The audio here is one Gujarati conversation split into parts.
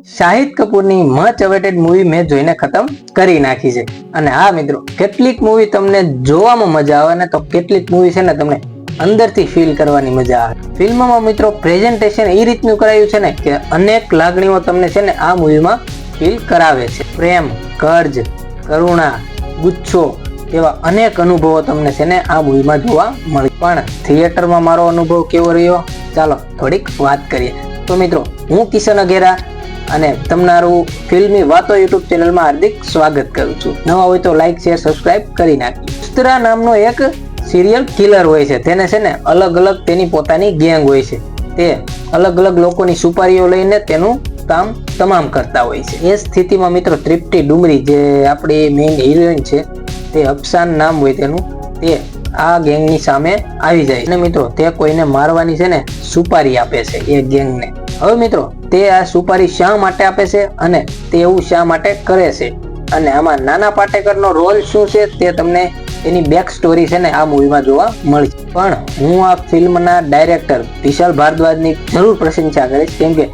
શાહિદ કપૂરની મચ અવેટેડ મૂવી મેં જોઈને ખતમ કરી નાખી છે. અને હા મિત્રો, કેટલીક મૂવી તમને જોવામાં મજા આવે ને તો કેટલીક મૂવી છે ને તમને અંદરથી ફીલ કરવાની મજા આવે. ફિલ્મમાં મિત્રો પ્રેઝન્ટેશન એ રીતનું કરાયું છે ને કે અનેક લાગણીઓ તમને છે ને આ મૂવીમાં ફીલ કરાવે છે. પ્રેમ, કર્જ, કરુણા, ગુસ્સો એવા અનેક અનુભવો તમને છે ને આ મૂવીમાં જોવા મળે. પણ થિયેટરમાં મારો અનુભવ કેવો રહ્યો ચાલો થોડીક વાત કરીએ. તો મિત્રો, હું કિશન અઘેરા અને તમારું ફિલ્મી વાતો યુટ્યુબ ચેનલમાં હાર્દિક સ્વાગત કરું છું. નવા હોય તો લાઈક, શેર, સબસ્ક્રાઇબ કરી નાખજો. ઉસ્તરા નામનો એક સિરિયલ કિલર હોય છે. તેને છે ને અલગ અલગ તેની પોતાની ગેંગ હોય છે. તે અલગ અલગ લોકોની સુપારીઓ લઈને તેનું કામ તમામ કરતા હોય છે. એ સ્થિતિમાં મિત્રો તૃપ્તિ ડુમરી જે આપણી મેઇન હિરોઈન છે, તે અફસાન નામ હોય તેનું, તે આ ગેંગની સામે આવી જાય અને મિત્રો તે કોઈને મારવાની છે ને સુપારી આપે છે એ ગેંગને. હવે મિત્રો તે આ સુપારી શા માટે આપે છે અને તે એવું શા માટે કરે છે અને આમાં નાના પાટેકરનો રોલ શું છે તે તમને એની બેક સ્ટોરી છે ને આ મૂવીમાં જોવા મળી. પણ હું આ ફિલ્મના ડાયરેક્ટર વિશાલ ભારદ્વાજની જરૂર પ્રશંસા કરીશ, કેમ કે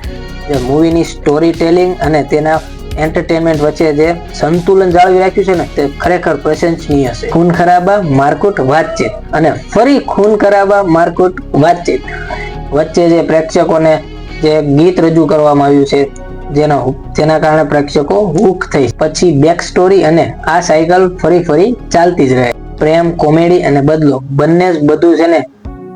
જે મૂવીની સ્ટોરી ટેલિંગ અને તેના એન્ટરટેનમેન્ટ વચ્ચે જે સંતુલન જાળવી રાખ્યું છે ને તે ખરેખર પ્રશંસનીય છે. ખૂન ખરાબા, મારકુટ, વાતચીત અને ફરી ખૂન ખરાબા, મારકુટ, વાતચીત વચ્ચે જે પ્રેક્ષકોને જે ગીત રજૂ કરવામાં આવ્યું છે જેના કારણે પ્રેક્ષકો હૂક થઈ. પછી બેક સ્ટોરી અને આ સાયકલ ફરી ચાલતી જ રહે. પ્રેમ, કોમેડી અને બદલો બંને જ બધું છે ને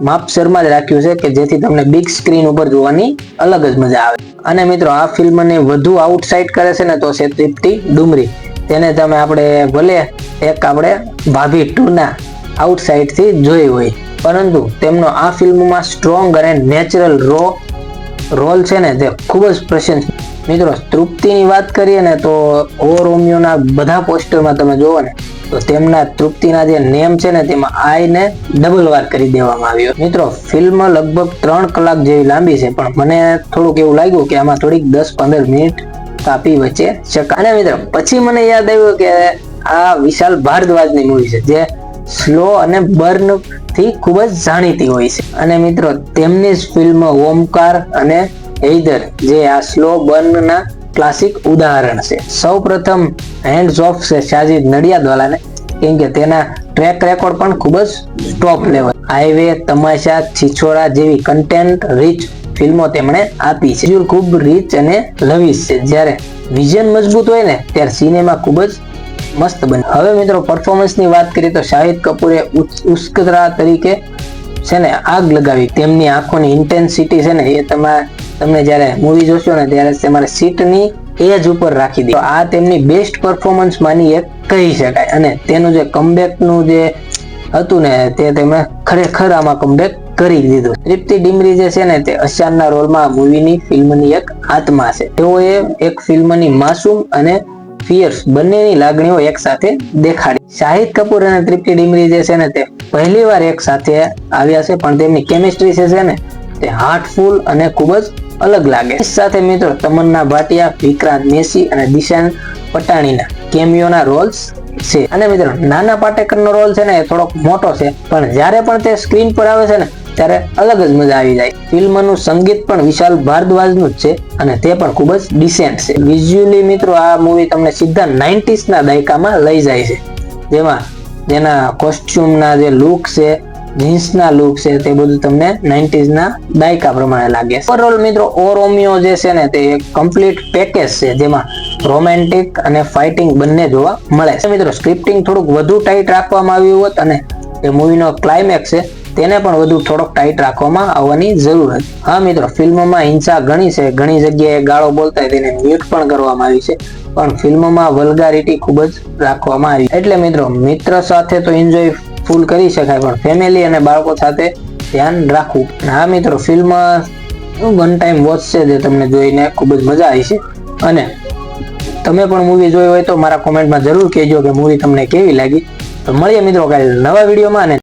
માપસરમાં જ રાખ્યું છે કે જેથી તમને બિગ સ્ક્રીન ઉપર જોવાની અલગ જ મજા આવે. અને મિત્રો આ ફિલ્મને વધુ આઉટસાઇડ કરે છે ને તો છે તૃપ્તિ ડુમરી. તેને તમે આપણે ભલે એક આપણે ભાભી 2 ના આઉટસાઇડ થી જોઈ હોય, પરંતુ તેમનો આ ફિલ્મમાં સ્ટ્રોંગ અને નેચરલ રોલ છે ને તે ખૂબ જ પ્રશંસનીય. મિત્રો તૃપ્તિની વાત કરીએ ને તો ઓ રોમિયોના બધા પોસ્ટરમાં તમે જોવો ને તો તેમના તૃપ્તિના જે નેમ છે ને તેમાં આઈ ને ડબલ વાર કરી દેવામાં આવ્યો. મિત્રો ફિલ્મ લગભગ 3 કલાક જેવી લાંબી છે, પણ મને થોડુંક એવું લાગ્યું કે આમાં થોડીક 10-15 મિનિટ કાપી વચ્ચે શકાય. અને મિત્રો પછી મને યાદ આવ્યું કે આ વિશાલ ભારદ્વાજની મૂવી છે જે સ્લો અને બર્ન થી ખૂબ જ જાણીતી હોય છે. અને મિત્રો તેમની જ ફિલ્મ ઓમકાર અને હૈદર જે આ સ્લો બર્ન ના ક્લાસિક ઉદાહરણ છે. સૌ પ્રથમ હેન્ડ્સ ઓફ છે સાજિદ નડિયાદવાલાને, કેમ કે તેના ટ્રેક રેકોર્ડ પણ ખૂબ જ ટોપ લેવલ. હાઈવે, તમાશા, છીછોરા જેવી કન્ટેન્ટ રીચ ફિલ્મો તેમણે આપી છે. વિઝ્યુઅલ ખૂબ રીચ અને લવિશ છે. જ્યારે વિઝન મજબૂત હોય ને ત્યારે સિનેમા ખૂબ જ મસ્ત બને. હવે મિત્રો પરફોર્મન્સની વાત કરીએ તો શાહિદ કપૂરે ઉસ્કરા તરીકે છે ને આગ લગાવી. તેમની આંખોની ઇન્ટેન્સિટી છે ને એ તમને જ્યારે મૂવી જોશો ને ત્યારે તમારે સીટની એજ ઉપર રાખી દે. આ તેમની બેસ્ટ પરફોર્મન્સ માની એક કહી શકાય. અને તેનું જે કમબેકનું જે હતું ને તે તેમણે ખરેખર આમાં કમબેક કરી દીધું. તૃપ્તિ ડિમરી જે છે ને તે અશાનના રોલમાં મૂવીની ફિલ્મની એક આત્મા છે. તેઓએ એક ફિલ્મની માસૂમ અને ફિયર્સ બંનેની લાગણીઓ એક સાથે દેખાડી. શાહિદ કપૂર અને તૃપ્તિ ડિમરી જે છે ને તે પહેલીવાર એક સાથે આવ્યા છે, પણ તેમની કેમિસ્ટ્રી છે ને તે હાર્ટફુલ અને ખૂબ જ અલગ લાગે. સાથે મિત્રો તમન્ના ભાટિયા, વિક્રાંત મેસી અને દિશાન પટાણીના કેમિયોના રોલ્સ છે. અને મિત્રો નાના પાટેકરનો રોલ છે ને એ થોડોક મોટો છે, પણ જ્યારે પણ તે સ્ક્રીન પર આવે છે ને ત્યારે અલગ જ મજા આવી જાય. ફિલ્મનું સંગીત પણ વિશાલ ભારદ્વાજનું જ છે અને તે પણ ખૂબ જ ડિસેન્ટ છે. વિઝ્યુઅલી મિત્રો આ મૂવી તમને સીધા 90s ના દાયકામાં લઈ જાય છે, જેમાં જેના કોસ્ટ્યુમના જે લુક છે, જીન્સના લુક છે, તે બધું તમને 90s ના દાયકા પ્રમાણે લાગે છે. ઓવરઓલ મિત્રો ઓ રોમિયો જે છે ને તે એક કમ્પ્લીટ પેકેજ છે, જેમાં રોમેન્ટિક અને ફાઇટિંગ બંને જોવા મળે છે. મિત્રો સ્ક્રિપ્ટિંગ થોડુંક વધુ ટાઈટ રાખવામાં આવ્યું હોત અને જે મૂવીનો ક્લાઇમેક્સ છે તેને પણ વધુ થોડોક ટાઈટ રાખવામાં આવવાની જરૂર હતી. હા મિત્રો ફિલ્મમાં હિંસા ઘણી છે, ઘણી જગ્યાએ ગાળો બોલતા તેને મ્યુટ પણ કરવામાં આવી છે, પણ ફિલ્મમાં વલ્ગારિટી ખૂબ જ રાખવામાં આવી. એટલે મિત્રો મિત્ર સાથે તો એન્જોય ફૂલ કરી શકાય, પણ ફેમિલી અને બાળકો સાથે ધ્યાન રાખવું. હા મિત્રો ફિલ્મ વન ટાઈમ વોચ છે જે તમને જોઈને ખૂબ જ મજા આવી છે. અને તમે પણ મૂવી જોઈ હોય તો મારા કોમેન્ટમાં જરૂર કહેજો કે મૂવી તમને કેવી લાગી. તો મળીએ મિત્રો કાલે નવા વિડીયોમાં. અને